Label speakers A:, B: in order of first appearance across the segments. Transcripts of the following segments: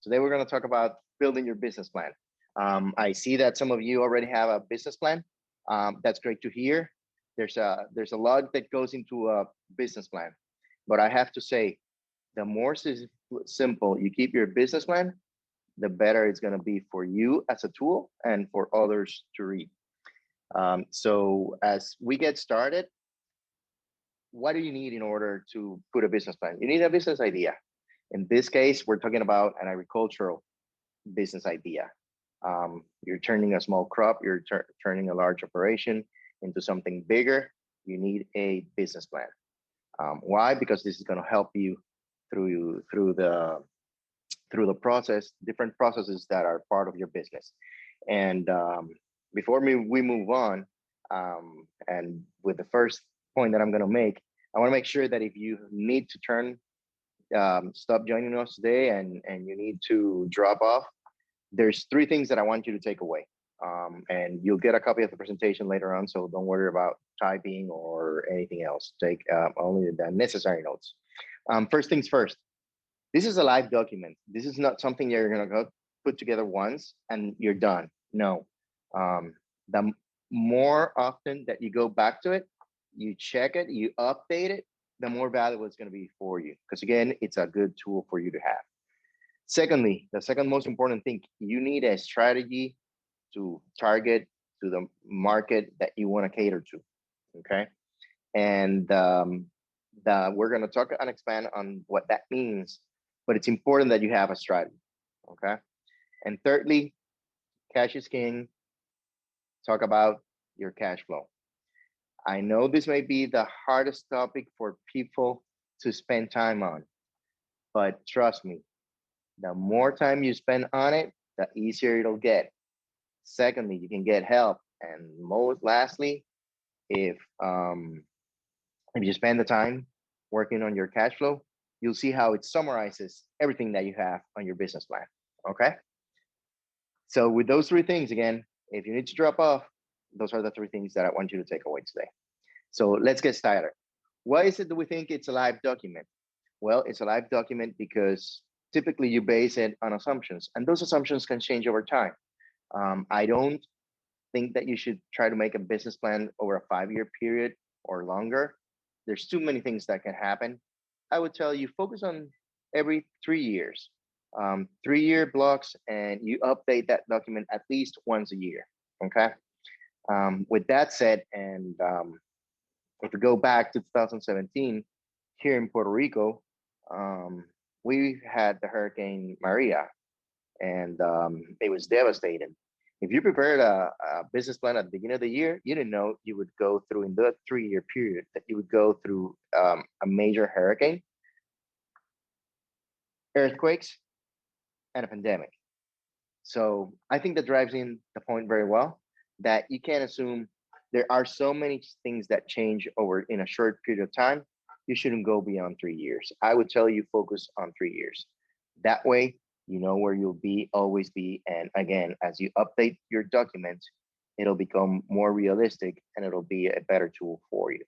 A: Today we're going to talk about building your business plan. I see that some of you already have a business plan. That's great to hear. There's a lot that goes into a business plan, but I have to say, the more simple you keep your business plan, the better it's going to be for you as a tool and for others to read. So as we get started, what do you need in order to put a business plan? You need a business idea. In this case, we're talking about an agricultural business idea. You're turning a small crop, you're turning a large operation into something bigger. You need a business plan. Why? Because this is going to help you through the process, different processes that are part of your business. And before we move on, and with the first point that I'm going to make, I want to make sure that if you need to stop joining us today and you need to drop off, there's three things that I want you to take away. And you'll get a copy of the presentation later on, so don't worry about typing or anything else. Take only the necessary notes. First things first, this is a live document. This is not something you're going to go put together once and you're done. No. The more often that you go back to it, you check it, you update it, the more valuable it's going to be for you. Because again, it's a good tool for you to have. Secondly, the second most important thing, you need a strategy to target to the market that you want to cater to. Okay. And we're going to talk and expand on what that means, but it's important that you have a strategy. Okay. And thirdly, cash is king. Talk about your cash flow. I know this may be the hardest topic for people to spend time on, but trust me, the more time you spend on it, the easier it'll get. Secondly, you can get help. And lastly, if you spend the time working on your cash flow, you'll see how it summarizes everything that you have on your business plan. Okay. So with those three things, again, if you need to drop off, those are the three things that I want you to take away today. So let's get started. Why is it that we think it's a live document? Well, it's a live document because typically you base it on assumptions, and those assumptions can change over time. I don't think that you should try to make a business plan over a 5-year period or longer. There's too many things that can happen. I would tell you focus on every 3 years, 3-year blocks, and you update that document at least once a year. Okay. With that said, and if we go back to 2017, here in Puerto Rico, we had the Hurricane Maria, and it was devastating. If you prepared a business plan at the beginning of the year, you didn't know you would go through in the 3-year period that you would go through a major hurricane, earthquakes, and a pandemic. So I think that drives in the point very well, that you can't assume there are so many things that change over in a short period of time. You shouldn't go beyond 3 years. I would tell you focus on 3 years. That way, you know where you'll always be. And again, as you update your document, it'll become more realistic and it'll be a better tool for you.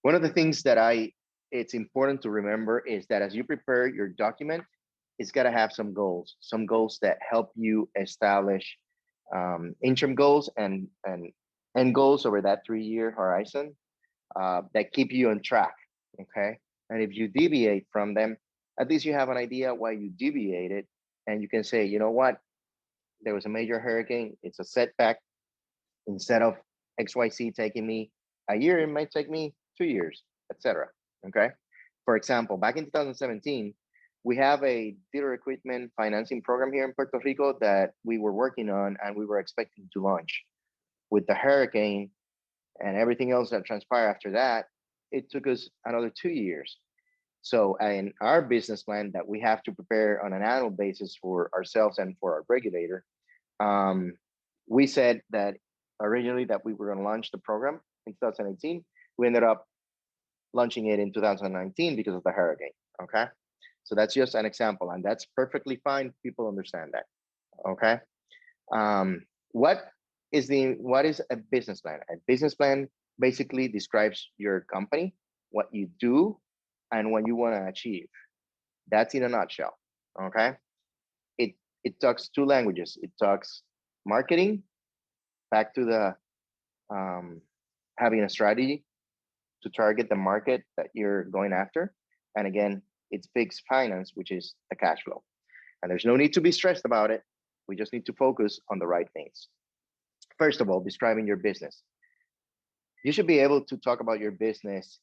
A: One of the things that it's important to remember is that as you prepare your document, it's got to have some goals that help you establish interim goals and end goals over that 3-year horizon that keep you on track. Okay. And if you deviate from them, at least you have an idea why you deviated, and you can say, you know what, there was a major hurricane, it's a setback. Instead of XYZ taking me a year, it might take me 2 years, etc. Okay. For example, back in 2017, we have a theater equipment financing program here in Puerto Rico that we were working on and we were expecting to launch. With the hurricane and everything else that transpired after that, it took us another 2 years. So in our business plan that we have to prepare on an annual basis for ourselves and for our regulator, we said that originally that we were going to launch the program in 2018. We ended up launching it in 2019 because of the hurricane. Okay. So that's just an example, and that's perfectly fine. People understand that. Okay. What is a business plan? A business plan basically describes your company, what you do, and what you want to achieve. That's in a nutshell. Okay, it talks two languages. It talks marketing, back to the having a strategy to target the market that you're going after, and again, it speaks finance, which is the cash flow. And there's no need to be stressed about it. We just need to focus on the right things. First of all, describing your business. You should be able to talk about your business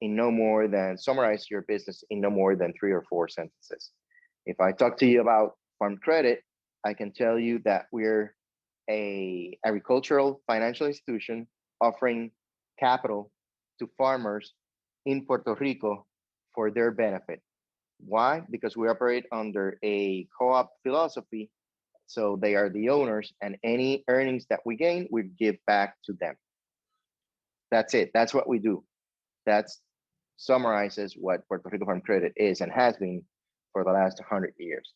A: in no more than, summarize your business in no more than 3 or 4 sentences. If I talk to you about farm credit, I can tell you that we're a agricultural financial institution offering capital to farmers in Puerto Rico for their benefit. Why? Because we operate under a co-op philosophy. So they are the owners, and any earnings that we gain, we give back to them. That's it. That's what we do. That summarizes what Puerto Rico Farm Credit is and has been for the last 100 years.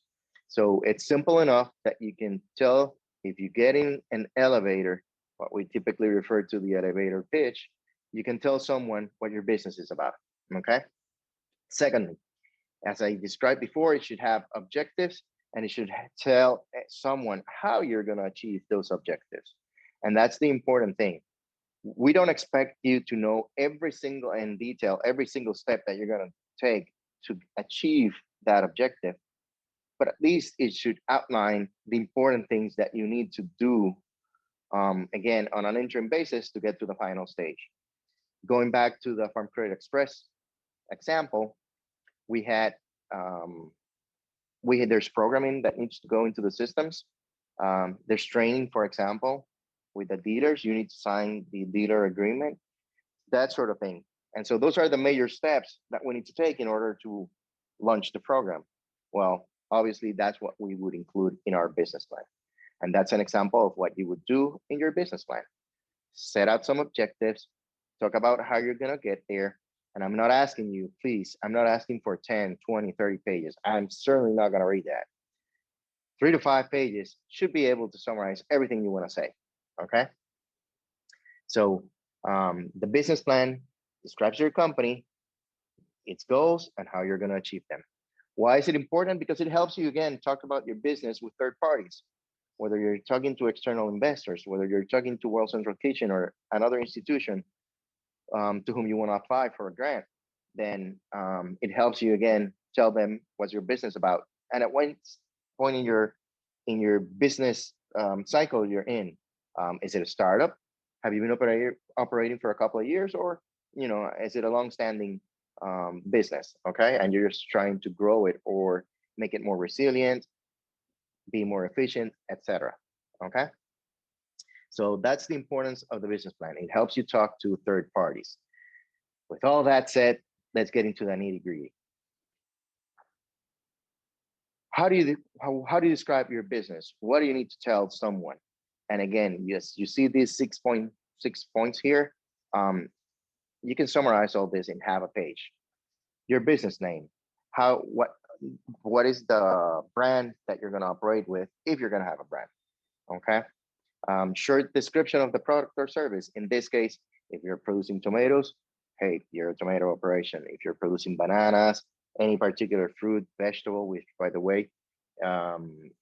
A: So it's simple enough that you can tell if you get in an elevator, what we typically refer to the elevator pitch, you can tell someone what your business is about. Okay. Secondly, as I described before, it should have objectives, and it should tell someone how you're going to achieve those objectives. And that's the important thing. We don't expect you to know every single in detail, every single step that you're going to take to achieve that objective, but at least it should outline the important things that you need to do, again, on an interim basis to get to the final stage. Going back to the Farm Credit Express example, we had there's programming that needs to go into the systems. There's training, for example, with the dealers. You need to sign the dealer agreement, that sort of thing. And so those are the major steps that we need to take in order to launch the program. Well, obviously, that's what we would include in our business plan. And that's an example of what you would do in your business plan. Set out some objectives, talk about how you're going to get there. And I'm not asking you, please, I'm not asking for 10, 20, 30 pages. I'm certainly not going to read that. 3 to 5 pages should be able to summarize everything you want to say. Okay. So the business plan describes your company, its goals, and how you're going to achieve them. Why is it important? Because it helps you, again, talk about your business with third parties, whether you're talking to external investors, whether you're talking to World Central Kitchen or another institution to whom you want to apply for a grant, then it helps you, again, tell them what's your business about. And at what point in your business cycle you're in. Is it a startup? Have you been operating for a couple of years, or is it a long-standing business? Okay, and you're just trying to grow it or make it more resilient, be more efficient, etc. Okay, so that's the importance of the business plan. It helps you talk to third parties. With all that said, let's get into the nitty-gritty. How do you describe your business? What do you need to tell someone? And again, yes, you see these 6 points here. You can summarize all this in half a page. Your business name, what is the brand that you're going to operate with, if you're going to have a brand. Okay. Short description of the product or service. In this case, if you're producing tomatoes, hey, you're a tomato operation. If you're producing bananas, any particular fruit, vegetable, which, by the way,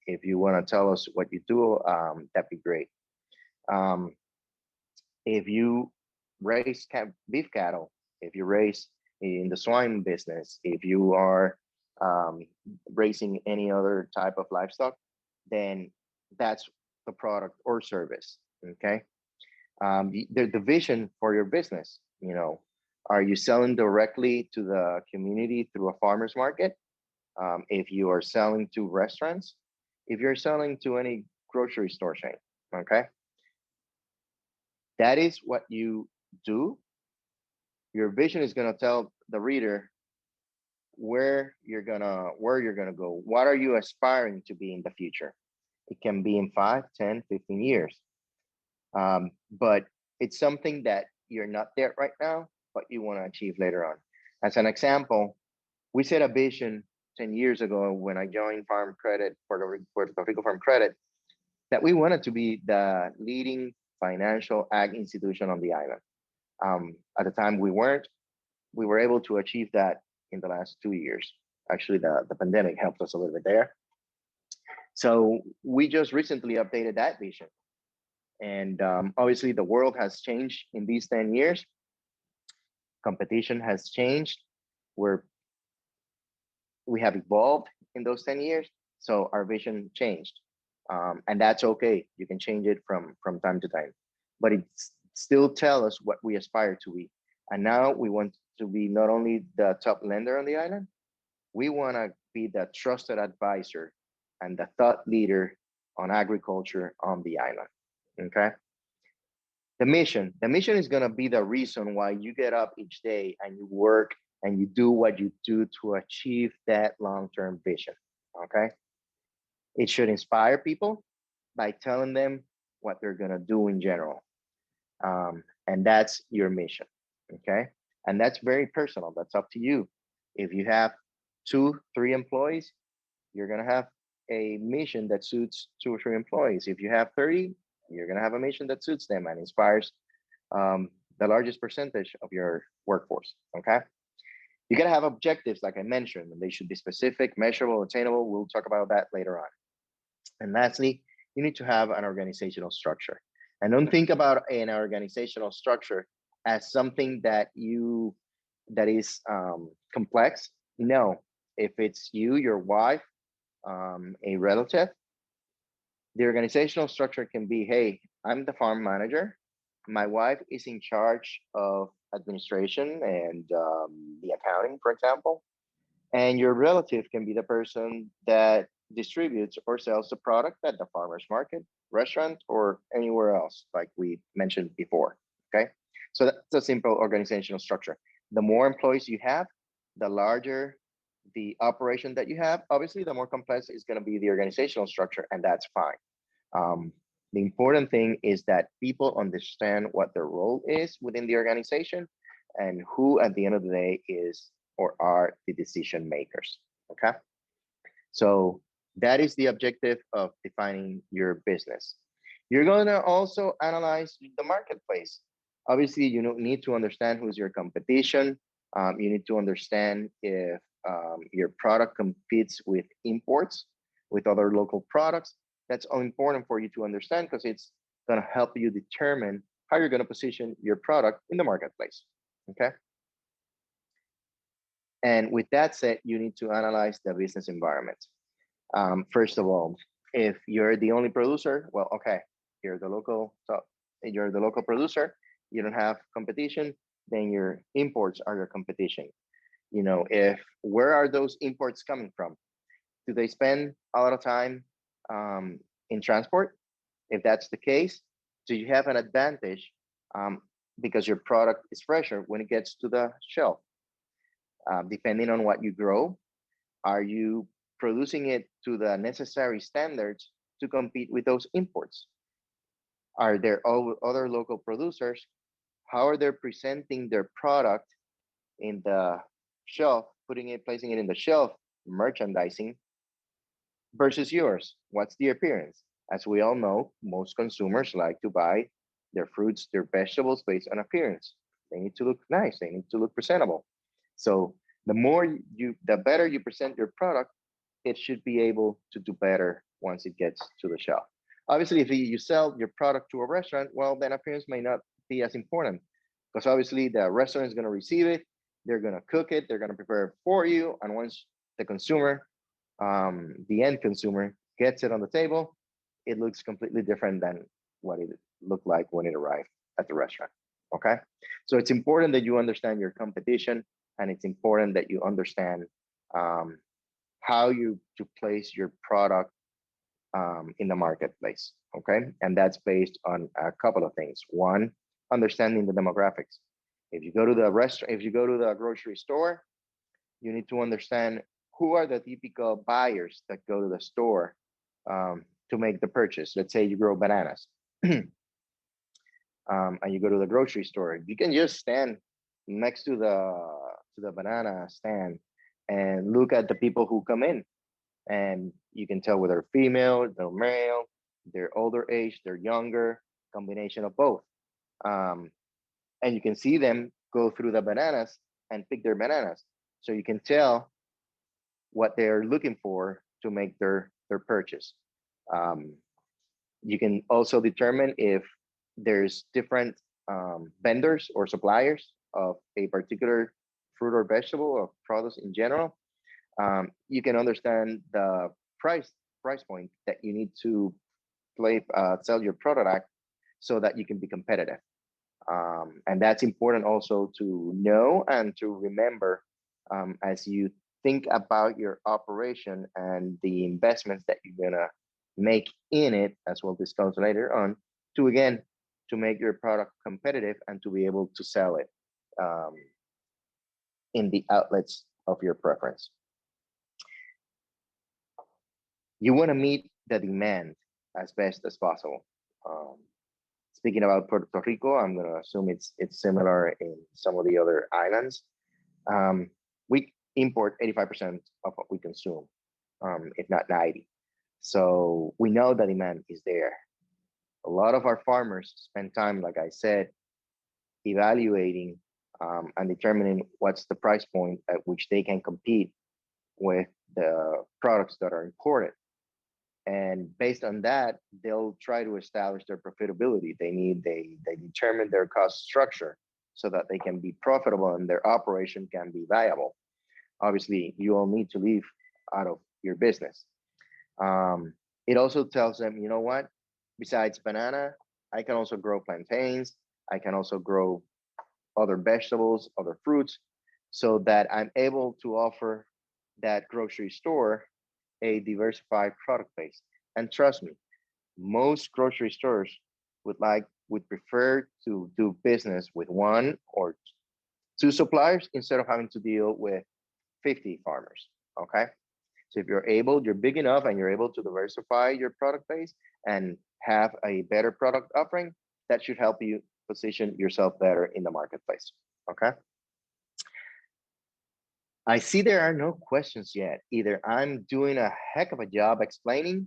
A: if you want to tell us what you do, that'd be great. If you raise beef cattle, if you raise in the swine business, if you are raising any other type of livestock, then that's the product or service. Okay. The vision for your business, are you selling directly to the community through a farmer's market? If you are selling to restaurants, if you're selling to any grocery store chain, okay? That is what you do. Your vision is going to tell the reader where you're gonna go. What are you aspiring to be in the future? It can be in 5, 10, 15 years. But it's something that you're not there right now, but you want to achieve later on. As an example, we set a vision 10 years ago when I joined Farm Credit, Puerto Rico Farm Credit, that we wanted to be the leading financial ag institution on the island. At the time we weren't. We were able to achieve that in the last 2 years. Actually, the pandemic helped us a little bit there. So we just recently updated that vision. And obviously, the world has changed in these 10 years. Competition has changed. We have evolved in those 10 years. So our vision changed. And that's okay. You can change it from time to time. But it still tells us what we aspire to be. And now we want to be not only the top lender on the island, we want to be the trusted advisor and the thought leader on agriculture on the island. Okay. The mission is going to be the reason why you get up each day and you work and you do what you do to achieve that long-term vision. Okay. It should inspire people by telling them what they're going to do in general. And that's your mission. Okay. And that's very personal. That's up to you. If you have 2, 3 employees, you're going to have a mission that suits 2 or 3 employees. If you have 30, you're going to have a mission that suits them and inspires the largest percentage of your workforce. Okay. You got to have objectives, like I mentioned, and they should be specific, measurable, attainable. We'll talk about that later on. And lastly, you need to have an organizational structure. And don't think about an organizational structure as something that is complex. No, if it's you, your wife, a relative, the organizational structure can be, hey, I'm the farm manager. My wife is in charge of administration and the accounting, for example. And your relative can be the person that distributes or sells the product at the farmer's market, restaurant, or anywhere else, like we mentioned before. Okay. So that's a simple organizational structure. The more employees you have, the larger the operation that you have. Obviously, the more complex is going to be the organizational structure, and that's fine. The important thing is that people understand what their role is within the organization and who at the end of the day is or are the decision makers. Okay. So that is the objective of defining your business. You're going to also analyze the marketplace. Obviously, you need to understand who's your competition. You need to understand if your product competes with imports, with other local products. That's all important for you to understand because it's going to help you determine how you're going to position your product in the marketplace. Okay. And with that said, you need to analyze the business environment. First of all, if you're the only producer, well, okay, you're the local producer, you don't have competition, then your imports are your competition. Where are those imports coming from? Do they spend a lot of time in transport? If that's the case, do you have an advantage because your product is fresher when it gets to the shelf? Depending on what you grow, are you producing it to the necessary standards to compete with those imports? Are there other local producers? How are they presenting their product in the shelf, placing it in the shelf, merchandising versus yours? What's the appearance? As we all know, most consumers like to buy their fruits, their vegetables based on appearance. They need to look nice. They need to look presentable. So the better you present your product, it should be able to do better once it gets to the shelf. Obviously, if you sell your product to a restaurant, well, then appearance may not be as important because obviously the restaurant is going to receive it, they're going to cook it, they're going to prepare it for you. And once the consumer, the end consumer gets it on the table, it looks completely different than what it looked like when it arrived at the restaurant. Okay. So it's important that you understand your competition, and it's important that you understand how to place your product in the marketplace. Okay. And that's based on a couple of things. One, understanding the demographics. If you go to the restaurant, if you go to the grocery store, you need to understand who are the typical buyers that go to the store to make the purchase. Let's say you grow bananas and you go to the grocery store. You can just stand next to the banana stand and look at the people who come in, and you can tell whether female, they're male, they're older age, they're younger, combination of both. And you can see them go through the bananas and pick their bananas. So you can tell what they're looking for to make their purchase. Um, you can also determine if there's different vendors or suppliers of a particular fruit or vegetable or products in general. You can understand the price point that you need to sell your product at so that you can be competitive. And that's important also to know and to remember as you think about your operation and the investments that you're gonna make in it, as we'll discuss later on, to again to make your product competitive and to be able to sell it um, in the outlets of your preference. You want to meet the demand as best as possible. Um, Speaking about Puerto Rico, I'm going to assume it's similar in some of the other islands. We import 85% of what we consume, if not 90. So we know the demand is there. A lot of our farmers spend time, like I said, evaluating and determining what's the price point at which they can compete with the products that are imported. And based on that, they'll try to establish their profitability. They determine their cost structure so that they can be profitable and their operation can be viable. Obviously, you all need to live out of your business. It also tells them, you know what? Besides banana, I can also grow plantains. I can also grow other vegetables, other fruits, so that I'm able to offer that grocery store a diversified product base. And trust me, most grocery stores would prefer to do business with one or two suppliers instead of having to deal with 50 farmers. Okay. So if you're big enough and you're able to diversify your product base and have a better product offering, that should help you position yourself better in the marketplace. Okay. I see there are no questions yet. Either I'm doing a heck of a job explaining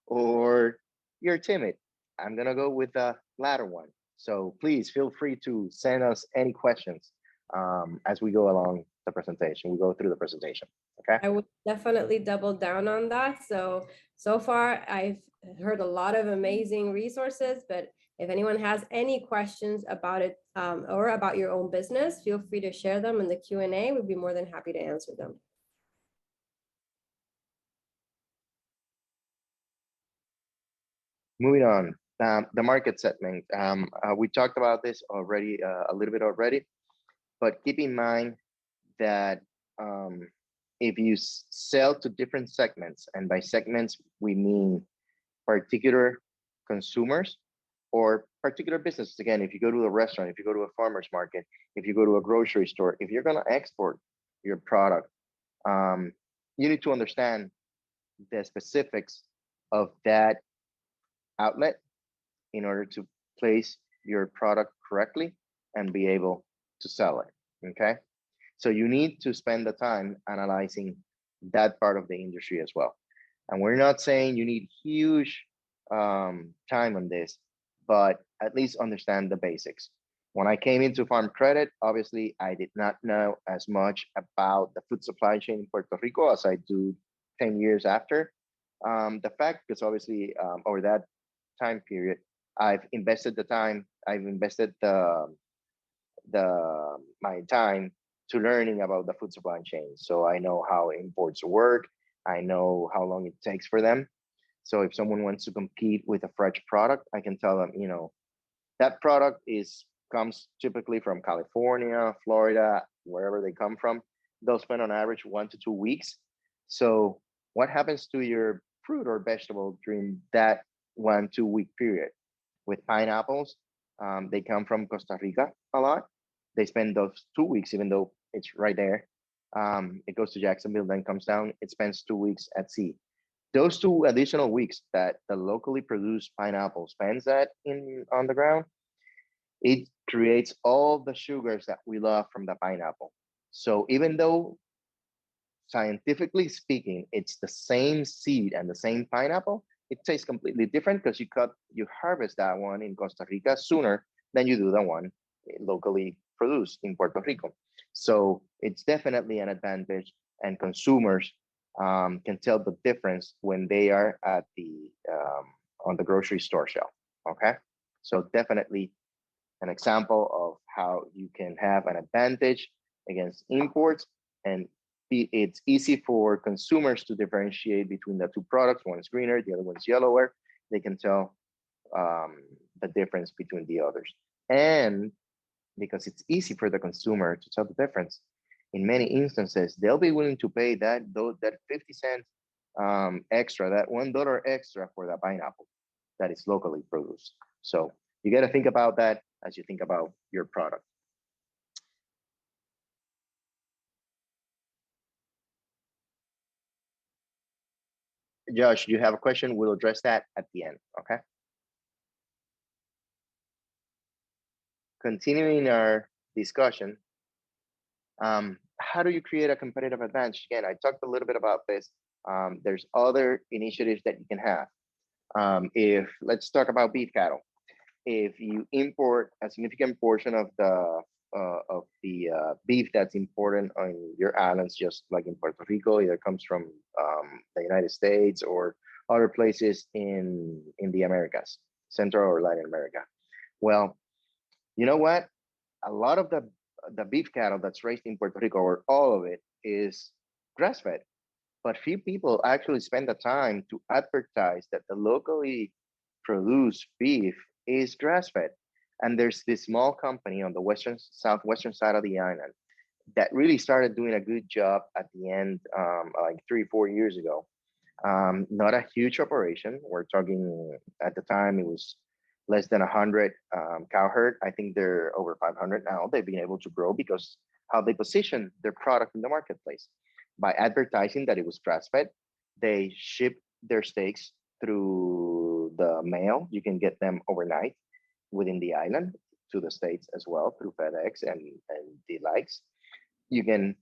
A: or you're timid. I'm going to go with the latter one. So please feel free to send us any questions as we go along the presentation. We go through the presentation. Okay.
B: I would definitely double down on that. So far, I've heard a lot of amazing resources, but if anyone has any questions about it or about your own business, feel free to share them in the Q&A. We'd be more than happy to answer them.
A: Moving on, the market segment. We talked about this already, a little bit already, but keep in mind that if you sell to different segments, and by segments, we mean particular consumers or particular businesses. Again, if you go to a restaurant, if you go to a farmer's market, if you go to a grocery store, if you're going to export your product, you need to understand the specifics of that outlet in order to place your product correctly and be able to sell it. Okay. So you need to spend the time analyzing that part of the industry as well. And we're not saying you need huge time on this, but at least understand the basics. When I came into farm credit, obviously I did not know as much about the food supply chain in Puerto Rico as I do 10 years after the fact, because obviously over that time period, I've invested my time to learning about the food supply chain. So I know how imports work. I know how long it takes for them. So if someone wants to compete with a fresh product, I can tell them, that product comes typically from California, Florida, wherever they come from. They'll spend on average 1 to 2 weeks. So what happens to your fruit or vegetable during that 1 2 week period? With pineapples, they come from Costa Rica a lot. They spend those 2 weeks, even though it's right there. It goes to Jacksonville, then comes down. It spends 2 weeks at sea. Those 2 additional weeks that the locally produced pineapple spends on the ground, it creates all the sugars that we love from the pineapple. So even though scientifically speaking, it's the same seed and the same pineapple, it tastes completely different because you harvest that one in Costa Rica sooner than you do the one locally produced in Puerto Rico. So it's definitely an advantage, and consumers can tell the difference when they are at the on the grocery store shelf. Okay, so definitely an example of how you can have an advantage against imports, and it's easy for consumers to differentiate between the two products. One is greener, the other one's yellower. They can tell the difference between the others. And because it's easy for the consumer to tell the difference, in many instances, they'll be willing to pay that 50 cents extra, that $1 extra for the pineapple that is locally produced. So you got to think about that as you think about your product. Josh, you have a question? We'll address that at the end, okay? Continuing our discussion, how do you create a competitive advantage? Again, I talked a little bit about this. There's other initiatives that you can have. If let's talk about beef cattle. If you import a significant portion of the beef that's important on your islands, just like in Puerto Rico, either comes from the United States or other places in the Americas, Central or Latin America. Well, you know what? A lot of the beef cattle that's raised in Puerto Rico, or all of it, is grass-fed. But few people actually spend the time to advertise that the locally produced beef is grass-fed. And there's this small company on the southwestern side of the island that really started doing a good job at the end, like 3-4 years ago. Not a huge operation. We're talking, at the time, it was less than 100 cow herd. I think they're over 500 now. They've been able to grow because how they position their product in the marketplace. By advertising that it was grass-fed, they ship their steaks through the mail. You can get them overnight within the island to the States as well through FedEx and the likes. You can,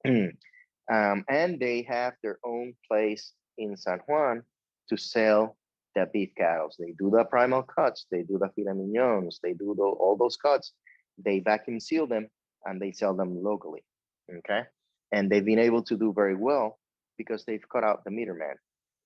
A: and they have their own place in San Juan to sell the beef cattle. They do the primal cuts, they do the filet mignons, they do all those cuts, they vacuum seal them, and they sell them locally, okay? And they've been able to do very well because they've cut out the middleman.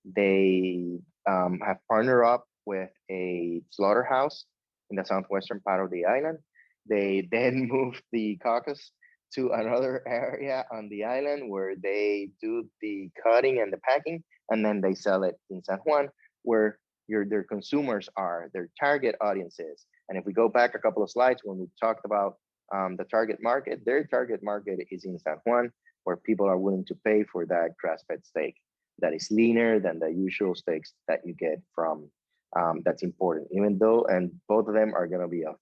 A: They have partnered up with a slaughterhouse in the southwestern part of the island. They then moved the carcass to another area on the island where they do the cutting and the packing, and then they sell it in San Juan, where their consumers are, their target audiences. And if we go back a couple of slides when we talked about the target market, their target market is in San Juan, where people are willing to pay for that grass-fed steak that is leaner than the usual steaks that you get from that's important, even though, and both of them are going to be of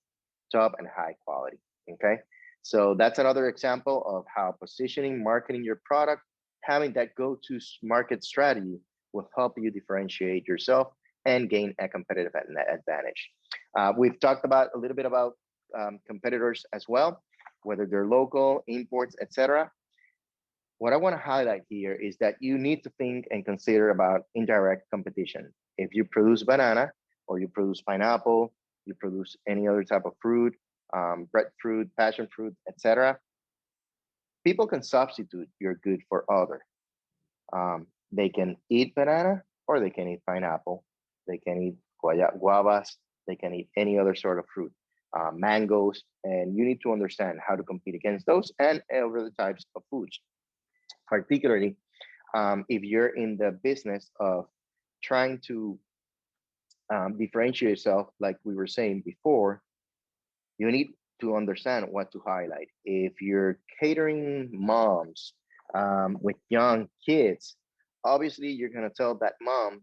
A: top and high quality. Okay, so that's another example of how positioning, marketing your product, having that go-to market strategy will help you differentiate yourself and gain a competitive advantage. We've talked about a little bit about competitors as well, whether they're local, imports, etc. What I want to highlight here is that you need to think and consider about indirect competition. If you produce banana, or you produce pineapple, you produce any other type of fruit, breadfruit, passion fruit, etc., people can substitute your good for other. They can eat banana, or they can eat pineapple. They can eat guavas. They can eat any other sort of fruit, mangoes, and you need to understand how to compete against those and other types of foods. Particularly, if you're in the business of trying to differentiate yourself, like we were saying before, you need to understand what to highlight. If you're catering moms with young kids, obviously you're going to tell that mom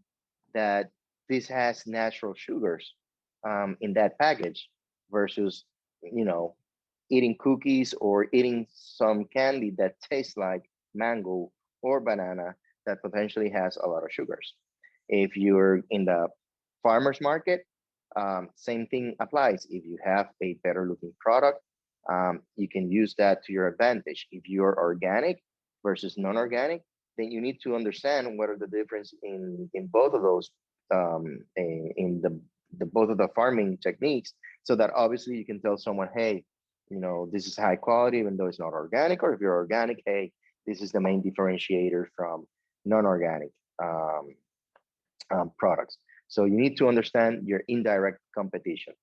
A: that this has natural sugars in that package versus, you know, eating cookies or eating some candy that tastes like mango or banana that potentially has a lot of sugars. If you're in the farmer's market, same thing applies. If you have a better looking product, you can use that to your advantage. If you're organic versus non-organic, then you need to understand what are the difference in both of those, in the both of the farming techniques, so that obviously you can tell someone, hey, you know, this is high quality even though it's not organic, or if you're organic, hey, this is the main differentiator from non-organic products. So you need to understand your indirect competition.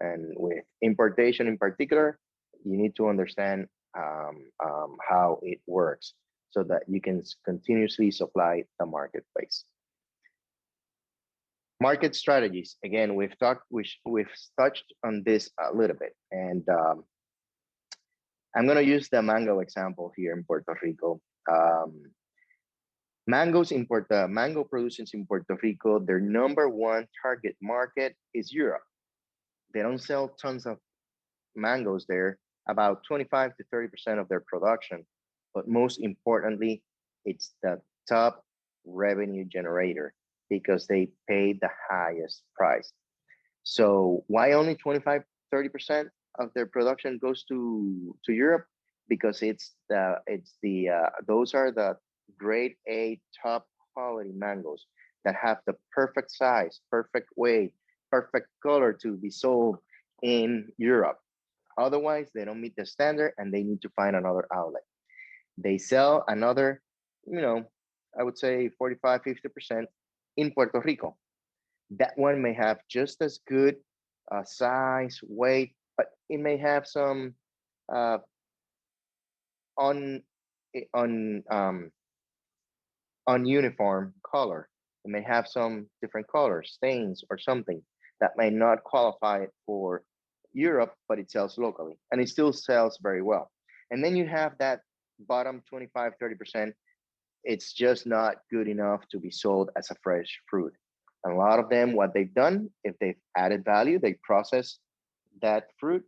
A: And with importation in particular, you need to understand how it works so that you can continuously supply the marketplace. Market strategies. Again, we've touched on this a little bit, and I'm going to use the mango example here in Puerto Rico. Mango producers in Puerto Rico, their number one target market is Europe. They don't sell tons of mangoes there, about 25 to 30% of their production. But most importantly, it's the top revenue generator because they pay the highest price. So why only 25, 30% of their production goes to Europe? Because those are the grade A top quality mangoes that have the perfect size, perfect weight, perfect color to be sold in Europe. Otherwise, they don't meet the standard and they need to find another outlet. They sell another, I would say 45, 50% in Puerto Rico. That one may have just as good size, weight, but it may have some ununiform color. It may have some different colors, stains or something that may not qualify for Europe, but it sells locally and it still sells very well. And then you have that bottom 25, 30%. It's just not good enough to be sold as a fresh fruit. And a lot of them, what they've done, if they've added value, they process that fruit,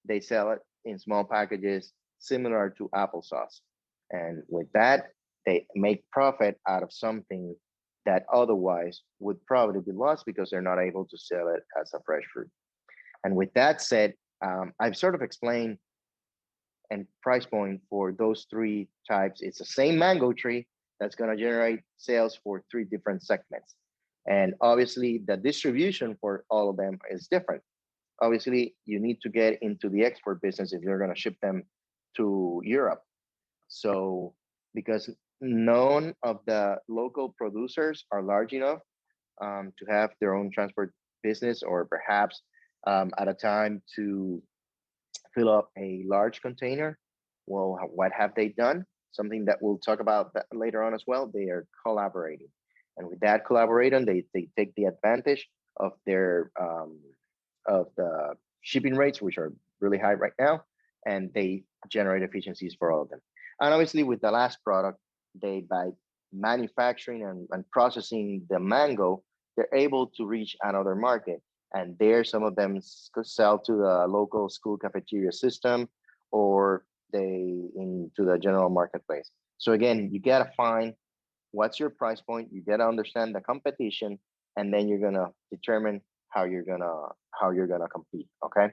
A: they sell it in small packages similar to applesauce. And with that, they make profit out of something that otherwise would probably be lost because they're not able to sell it as a fresh fruit. And with that said, I've sort of explained and price point for those three types. It's the same mango tree that's going to generate sales for three different segments. And obviously the distribution for all of them is different. Obviously, you need to get into the export business if you're going to ship them to Europe. So because none of the local producers are large enough to have their own transport business, or perhaps at a time to fill up a large container. Well, what have they done? Something that we'll talk about that later on as well. They are collaborating. And with that collaborating, they take the advantage of their of the shipping rates, which are really high right now, and they generate efficiencies for all of them. And obviously with the last product, by manufacturing and processing the mango, they're able to reach another market. And there, some of them sell to the local school cafeteria system, or into the general marketplace. So again, you gotta find what's your price point. You gotta understand the competition, and then you're gonna determine how you're gonna compete. Okay,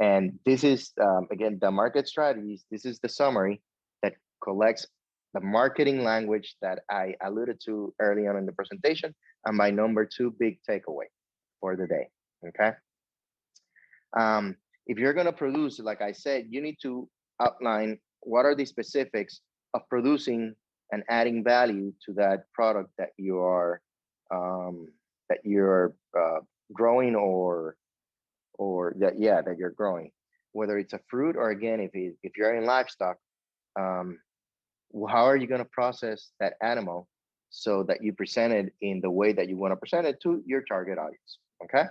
A: and this is again the market strategies. This is the summary that collects the marketing language that I alluded to early on in the presentation, and my number two big takeaway for the day. Okay. If you're going to produce, like I said, you need to outline what are the specifics of producing and adding value to that product that you're growing or that you're growing, whether it's a fruit or, again, if you're in livestock, how are you going to process that animal so that you present it in the way that you want to present it to your target audience. Okay.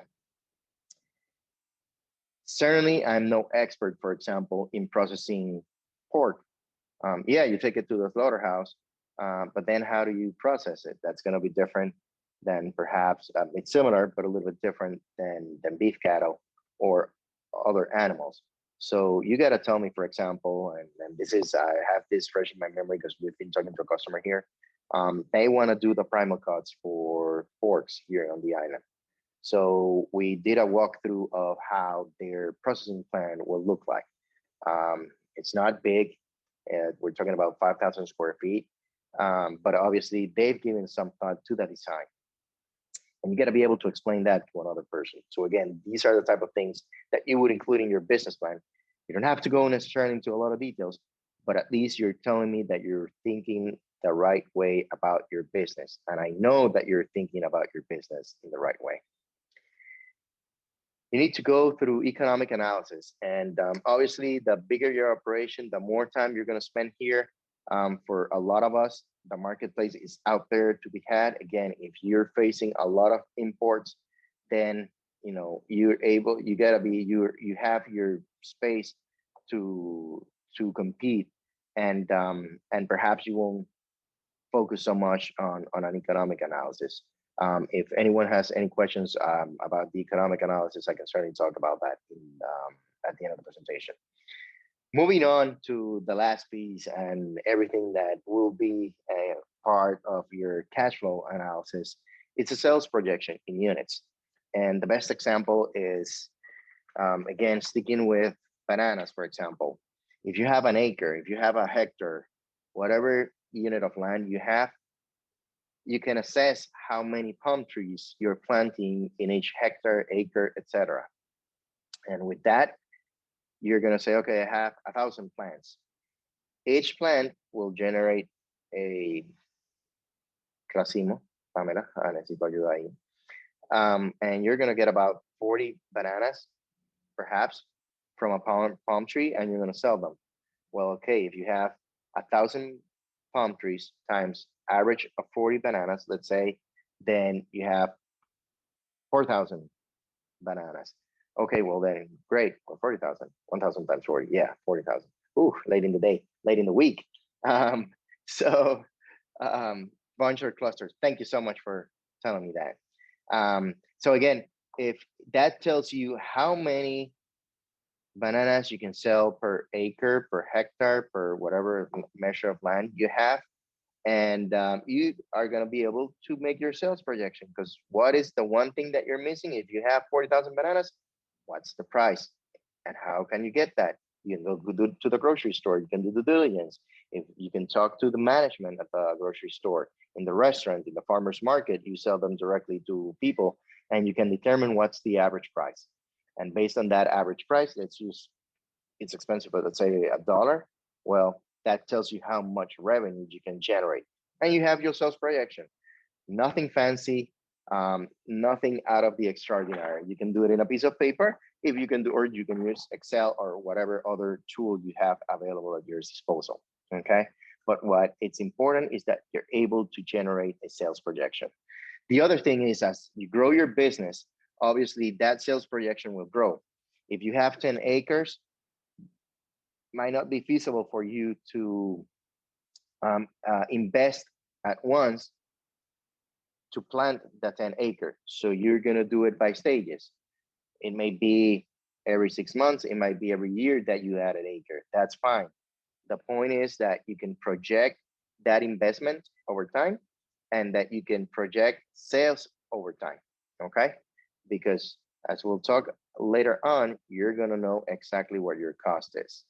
A: Certainly, I'm no expert, for example, in processing pork. You take it to the slaughterhouse, but then how do you process it? That's going to be different than perhaps, it's similar, but a little bit different than beef cattle or other animals. So you got to tell me, for example, and I have this fresh in my memory because we've been talking to a customer here. They want to do the primal cuts for porks here on the island. So we did a walkthrough of how their processing plan will look like. It's not big. We're talking about 5,000 square feet. But obviously, they've given some thought to the design. And you got to be able to explain that to another person. So again, these are the type of things that you would include in your business plan. You don't have to go necessarily into a lot of details, but at least you're telling me that you're thinking the right way about your business. And I know that you're thinking about your business in the right way. You need to go through economic analysis. And obviously, the bigger your operation, the more time you're going to spend here. For a lot of us, the marketplace is out there to be had. Again, if you're facing a lot of imports, then you have your space to compete, and perhaps you won't focus so much on an economic analysis. If anyone has any questions about the economic analysis, I can certainly talk about that at the end of the presentation. Moving on to the last piece and everything that will be a part of your cash flow analysis, it's a sales projection in units. And the best example is, again, sticking with bananas, for example. If you have an acre, if you have a hectare, whatever unit of land you have, you can assess how many palm trees you're planting in each hectare, acre, etc. And with that, you're going to say, okay, I have 1,000 plants. Each plant will generate a racimo, Pamela, necesito ayuda ahí. And you're going to get about 40 bananas, perhaps, from a palm tree, and you're going to sell them. Well, okay, if you have 1,000 palm trees times average of 40 bananas, let's say, then you have 4,000 bananas. Okay, well then, great, well, 40,000, 1,000 times 40, yeah, 40,000. Ooh, late in the day, late in the week. Bunch or clusters. Thank you so much for telling me that. So again, if that tells you how many bananas you can sell per acre, per hectare, per whatever measure of land you have, and you are going to be able to make your sales projection. Because what is the one thing that you're missing? If you have 40,000 bananas, what's the price? And how can you get that? You can go to the grocery store. You can do the diligence. If you can talk to the management at the grocery store, in the restaurant, in the farmer's market, you sell them directly to people, and you can determine what's the average price. And based on that average price, let's use, it's expensive, but let's say $1. Well, that tells you how much revenue you can generate. And you have your sales projection. Nothing fancy, nothing out of the extraordinary. You can do it in a piece of paper if you can do, or you can use Excel or whatever other tool you have available at your disposal, okay? But what it's important is that you're able to generate a sales projection. The other thing is, as you grow your business, obviously that sales projection will grow. If you have 10 acres, might not be feasible for you to invest at once to plant the 10 acres. So you're going to do it by stages. It may be every 6 months. It might be every year that you add an acre. That's fine. The point is that you can project that investment over time, and that you can project sales over time, okay? Because as we'll talk later on, you're going to know exactly what your cost is.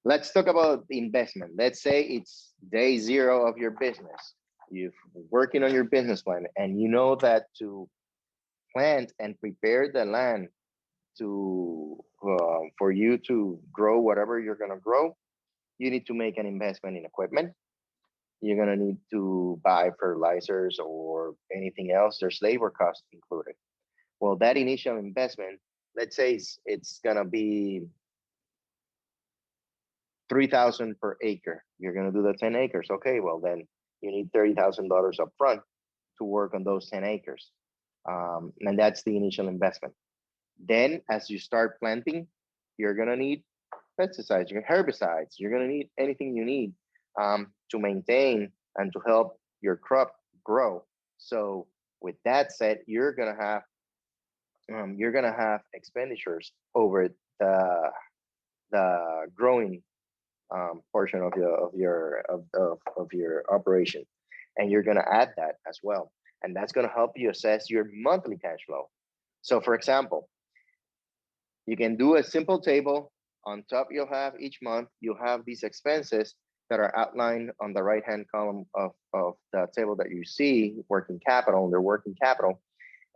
A: Let's talk about the investment. Let's say it's day 0 of your business. You're working on your business plan, and you know that to plant and prepare the land to for you to grow whatever you're going to grow, you need to make an investment in equipment. You're going to need to buy fertilizers or anything else. There's labor costs included. Well, that initial investment, let's say it's going to be $3,000 per acre. You're going to do the 10 acres. Okay, well, then you need $30,000 up front to work on those 10 acres. And that's the initial investment. Then as you start planting, you're going to need pesticides, herbicides. You're going to need anything you need to maintain and to help your crop grow. So with that said, you're going to have expenditures over the growing portion of your operation, and you're going to add that as well, and that's going to help you assess your monthly cash flow. So for example, you can do a simple table. On top, you'll have each month, you'll have these expenses that are outlined on the right hand column of the table that you see, working capital, their working capital,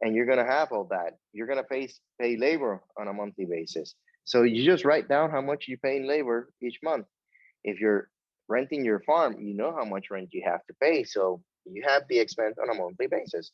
A: and you're going to have all that. You're going to pay labor on a monthly basis. So you just write down how much you pay in labor each month. If you're renting your farm, you know how much rent you have to pay. So you have the expense on a monthly basis.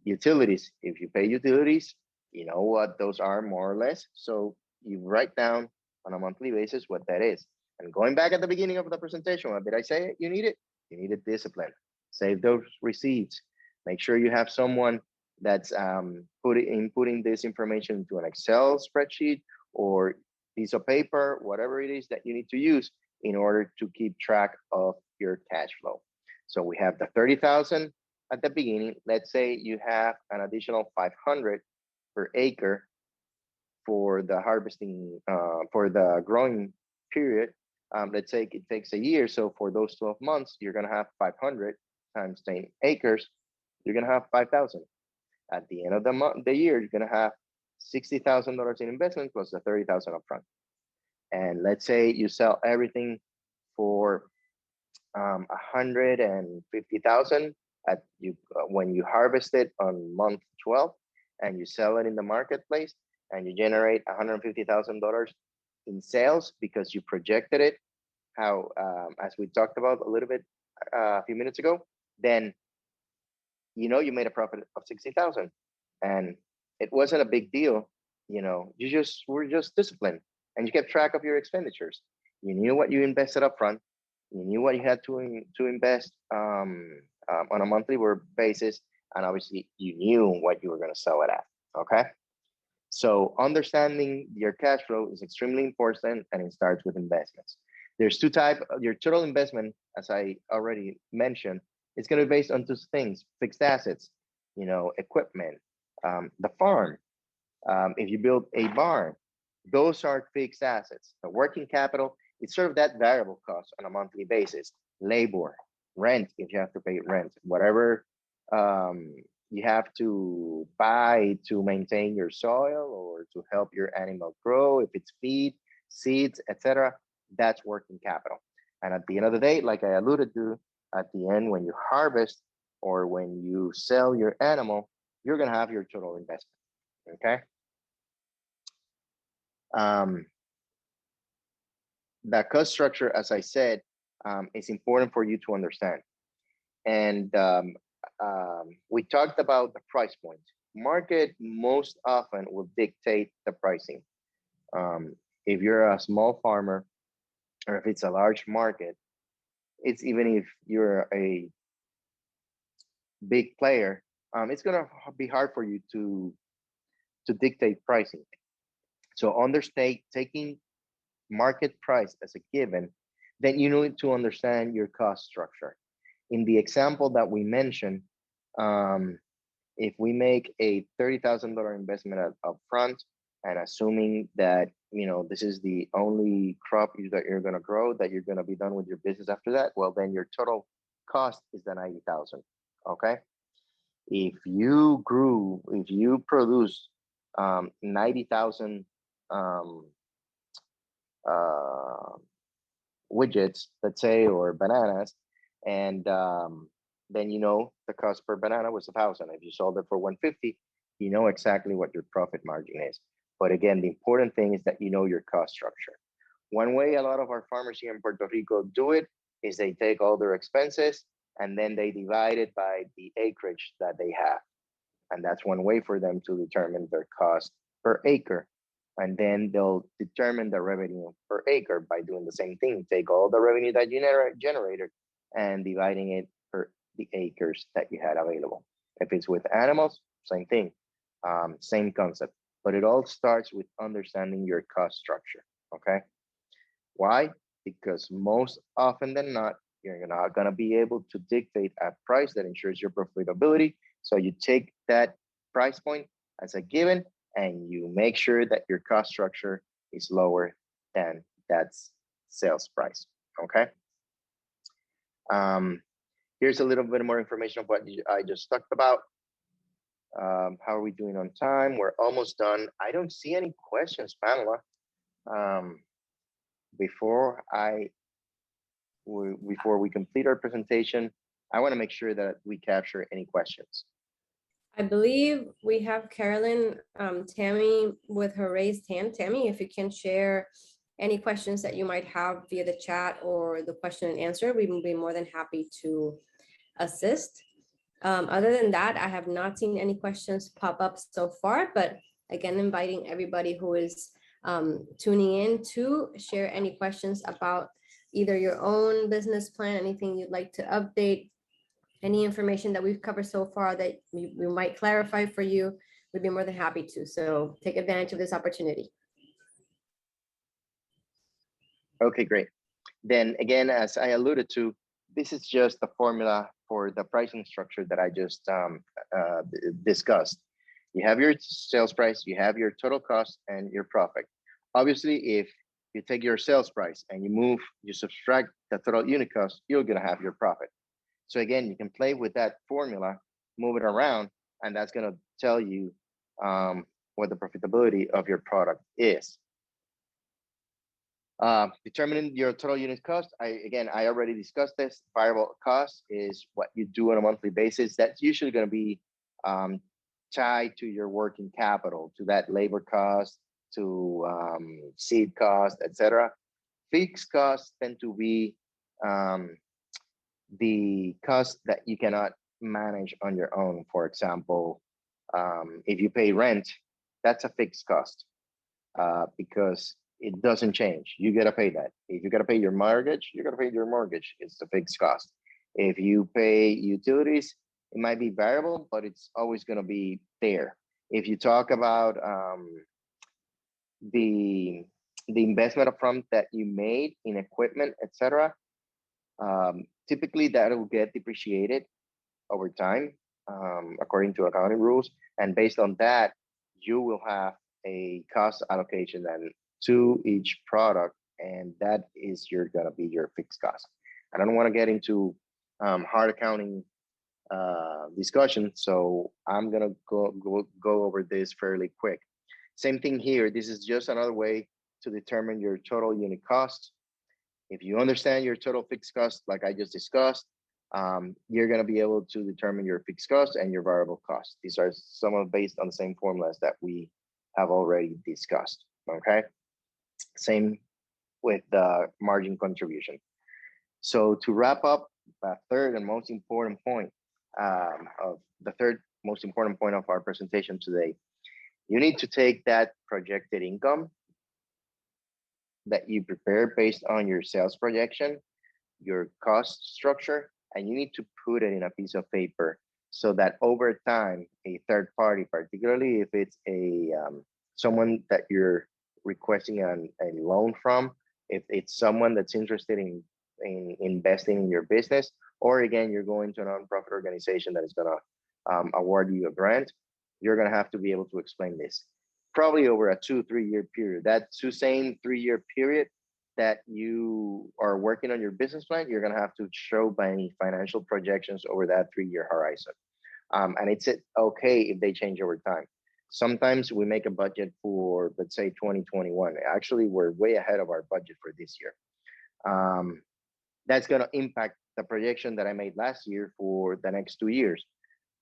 A: Utilities, if you pay utilities, you know what those are more or less. So you write down on a monthly basis what that is. And going back at the beginning of the presentation, what did I say you needed? You needed discipline. Save those receipts. Make sure you have someone that's inputting this information into an Excel spreadsheet or piece of paper, whatever it is that you need to use in order to keep track of your cash flow. So we have the 30,000 at the beginning. Let's say you have an additional 500 per acre for the harvesting, for the growing period. Let's say it takes a year. So for those 12 months, you're going to have 500 times 10 acres. You're going to have 5,000. At the end of the year, you're going to have $60,000 in investment plus the 30,000 upfront. And let's say you sell everything for 150,000 at you when you harvest it on month 12, and you sell it in the marketplace, and you generate $150,000 in sales because you projected it, how as we talked about a little bit a few minutes ago, then you know you made a profit of 60,000, and it wasn't a big deal. You know, you just were just disciplined, and you kept track of your expenditures. You knew what you invested up front. You knew what you had to invest on a monthly basis, and obviously you knew what you were going to sell it at. Okay, so understanding your cash flow is extremely important, and it starts with investments. There's two types. Your total investment, as I already mentioned, it's going to be based on two things: fixed assets, you know, equipment, the farm. If you build a barn, those are fixed assets. The working capital, it's sort of that variable cost on a monthly basis. Labor, rent, if you have to pay rent, whatever you have to buy to maintain your soil or to help your animal grow, if it's feed, seeds, etc., that's working capital. And at the end of the day, like I alluded to, at the end, when you harvest or when you sell your animal, you're going to have your total investment. Okay. The cost structure, as I said, is important for you to understand. And we talked about the price point. Market most often will dictate the pricing. If you're a small farmer or if it's a large market, it's even if you're a big player, it's going to be hard for you to dictate pricing. So taking market price as a given, then you need to understand your cost structure. In the example that we mentioned, if we make a $30,000 investment up front, and assuming that you know this is the only crop that you're going to grow, that you're going to be done with your business after that, well, then your total cost is the 90,000. Okay, if you produce 90,000 widgets, let's say, or bananas, and then you know the cost per banana was 1,000. If you sold it for 150, you know exactly what your profit margin is. But again, the important thing is that you know your cost structure. One way a lot of our farmers here in Puerto Rico do it is they take all their expenses and then they divide it by the acreage that they have. And that's one way for them to determine their cost per acre. And then they'll determine the revenue per acre by doing the same thing. Take all the revenue that you generated and dividing it per the acres that you had available. If it's with animals, same thing, same concept. But it all starts with understanding your cost structure, okay? Why? Because most often than not, you're not gonna be able to dictate a price that ensures your profitability. So you take that price point as a given and you make sure that your cost structure is lower than that sales price, okay? Here's a little bit more information of what I just talked about. How are we doing on time? We're almost done. I don't see any questions, Pamela. Before we complete our presentation, I want to make sure that we capture any questions.
B: I believe we have Carolyn, Tammy with her raised hand. Tammy, if you can share any questions that you might have via the chat or the question and answer, we will be more than happy to assist. Other than that, I have not seen any questions pop up so far, but again, inviting everybody who is tuning in to share any questions about either your own business plan, anything you'd like to update, any information that we've covered so far that we might clarify for you, we'd be more than happy to. So take advantage of this opportunity.
A: Okay, great. Then again, as I alluded to, this is just the formula for the pricing structure that I just discussed. You have your sales price, you have your total cost and your profit. Obviously, if you take your sales price and you subtract the total unit cost, you're gonna have your profit. So again, you can play with that formula, move it around, and that's gonna tell you what the profitability of your product is. Determining your total unit cost, I already discussed this. Variable cost is what you do on a monthly basis. That's usually going to be tied to your working capital, to that labor cost, to seed cost, etc. Fixed costs tend to be the cost that you cannot manage on your own. For example, if you pay rent, that's a fixed cost because it doesn't change. You gotta pay that. If you gotta pay your mortgage, you gotta pay your mortgage. It's a fixed cost. If you pay utilities, it might be variable, but it's always gonna be there. If you talk about the investment upfront that you made in equipment, etc., typically that will get depreciated over time according to accounting rules, and based on that, you will have a cost allocation then to each product, and that is gonna be your fixed cost. I don't want to get into hard accounting discussion, so I'm gonna go over this fairly quick. Same thing here. This is just another way to determine your total unit cost. If you understand your total fixed cost, like I just discussed, you're gonna be able to determine your fixed cost and your variable cost. These are some based on the same formulas that we have already discussed. Okay. Same with the margin contribution. So to wrap up, the third most important point of our presentation today, you need to take that projected income that you prepare based on your sales projection, your cost structure, and you need to put it in a piece of paper so that over time, a third party, particularly if it's someone that you're requesting a loan from, if it's someone that's interested in investing in your business, or again, you're going to a nonprofit organization that is going to award you a grant, you're going to have to be able to explain this probably over a 2-3 year period. That same 3-year period that you are working on your business plan, you're going to have to show by any financial projections over that 3-year horizon. And it's okay if they change over time. Sometimes we make a budget for, let's say, 2021. Actually, we're way ahead of our budget for this year. That's going to impact the projection that I made last year for the next 2 years.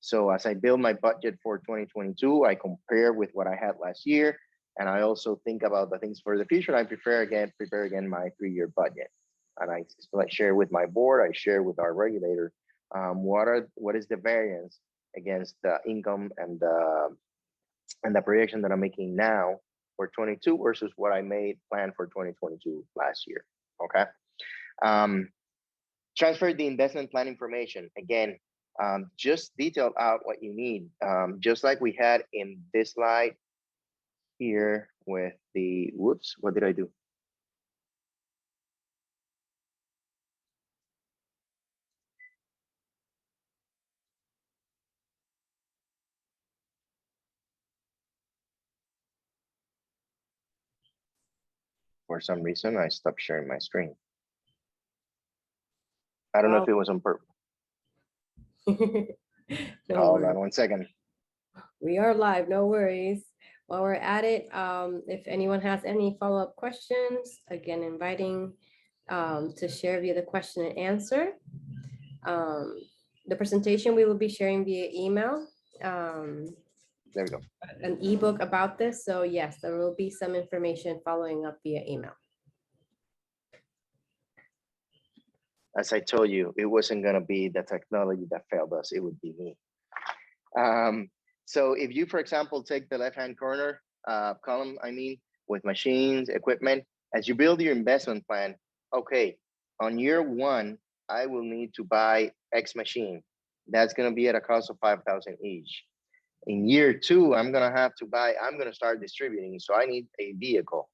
A: So as I build my budget for 2022, I compare with what I had last year. And I also think about the things for the future. I prepare again my 3-year budget. And I share with my board, I share with our regulator, what is the variance against the income and the projection that I'm making now for 22 versus what I made plan for 2022 last year. Okay. Transfer the investment plan information. Again, just detail out what you need. Just like we had in this slide here with the, whoops, what did I do? For some reason, I stopped sharing my screen. I don't know if it was on purpose. Hold on 1 second.
B: We are live, no worries. While we're at it, if anyone has any follow-up questions, again, inviting to share via the question and answer. The presentation we will be sharing via email.
A: There we go.
B: An ebook about this. So yes, there will be some information following up via email.
A: As I told you, it wasn't going to be the technology that failed us. It would be me. So if you, for example, take the left-hand corner column, with machines, equipment, as you build your investment plan, okay, on year one, I will need to buy X machine. That's going to be at a cost of 5,000 each. In year two, I'm going to start distributing. So I need a vehicle.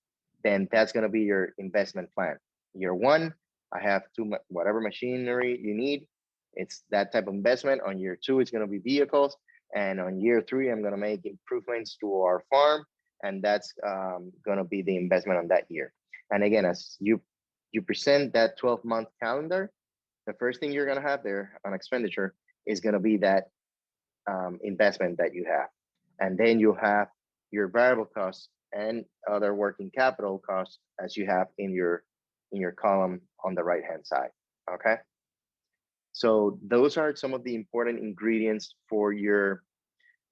A: Then that's going to be your investment plan. Year one, I have whatever machinery you need. It's that type of investment. On year two, it's going to be vehicles. And on year three, I'm going to make improvements to our farm. And that's going to be the investment on that year. And again, as you present that 12-month calendar, the first thing you're going to have there on expenditure is going to be that investment that you have. And then you have your variable costs and other working capital costs as you have in your column on the right-hand side, okay? So those are some of the important ingredients for your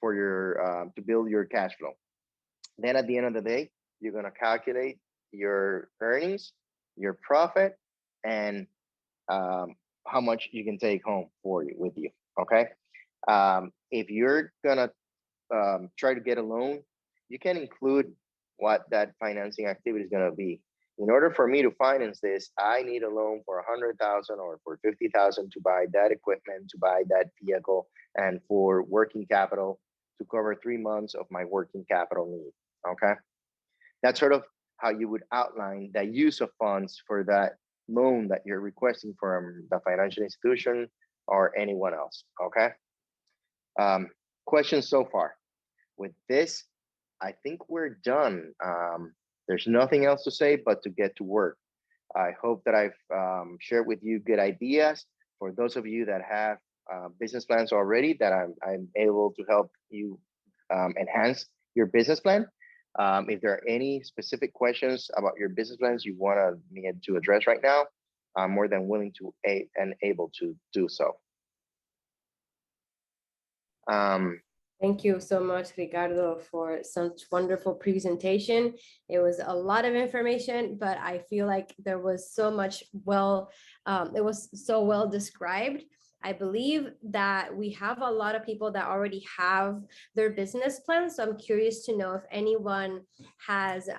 A: to build your cash flow. Then at the end of the day, you're gonna calculate your earnings, your profit, and how much you can take home with you, okay? If you're gonna try to get a loan, you can include what that financing activity is gonna be. In order for me to finance this, I need a loan for 100,000 or for 50,000 to buy that equipment, to buy that vehicle, and for working capital to cover 3 months of my working capital need. Okay, that's sort of how you would outline the use of funds for that loan that you're requesting from the financial institution or anyone else. Okay. Questions so far? With this, I think we're done. There's nothing else to say but to get to work. I hope that I've shared with you good ideas. For those of you that have business plans already, that I'm able to help you enhance your business plan. If there are any specific questions about your business plans you want me to address right now, I'm more than willing to and able to do so.
B: Thank you so much, Ricardo, for such wonderful presentation. It was a lot of information, but I feel like there was so much it was so well described. I believe that we have a lot of people that already have their business plans. So I'm curious to know if anyone has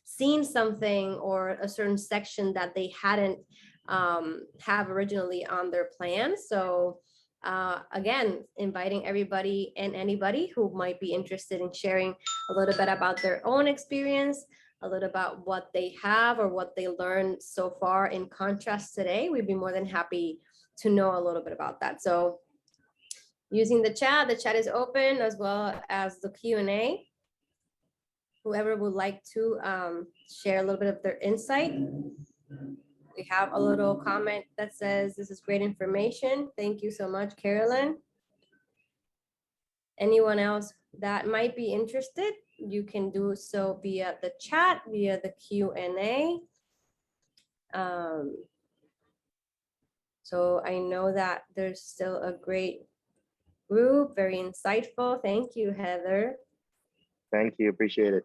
B: seen something or a certain section that they hadn't have originally on their plan. So again, inviting everybody and anybody who might be interested in sharing a little bit about their own experience, a little about what they have or what they learned so far in contrast today. We'd be more than happy to know a little bit about that. So using the chat is open, as well as the Q&A. Whoever would like to share a little bit of their insight. We have a little comment that says, this is great information. Thank you so much, Carolyn. Anyone else that might be interested, you can do so via the chat, via the Q&A. So I know that there's still a great group, very insightful. Thank you, Heather.
A: Thank you, appreciate it.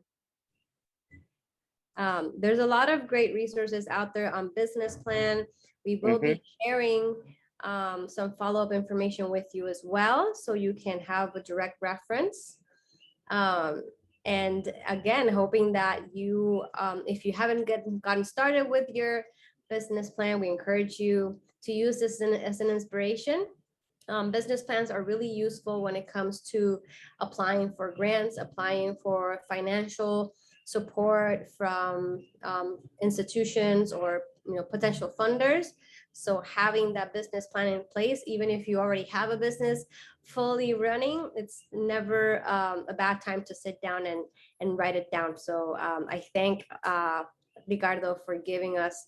B: There's a lot of great resources out there on business plan. We will be sharing some follow-up information with you as well, so you can have a direct reference. And again, hoping that you, if you haven't gotten started with your business plan, we encourage you to use this as an inspiration. Business plans are really useful when it comes to applying for grants, applying for financial support from institutions or potential funders. So having that business plan in place, even if you already have a business fully running, it's never a bad time to sit down and write it down. So I thank Ricardo for giving us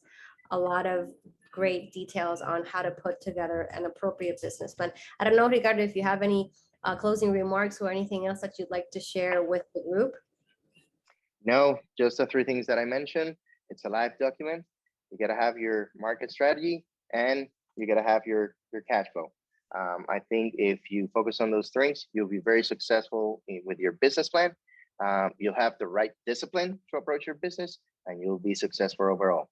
B: a lot of great details on how to put together an appropriate business plan. I don't know, Ricardo, if you have any closing remarks or anything else that you'd like to share with the group.
A: No, just the 3 things that I mentioned. It's a live document. You got to have your market strategy and you got to have your cash flow. I think if you focus on those things, you'll be very successful with your business plan. You'll have the right discipline to approach your business and you'll be successful overall.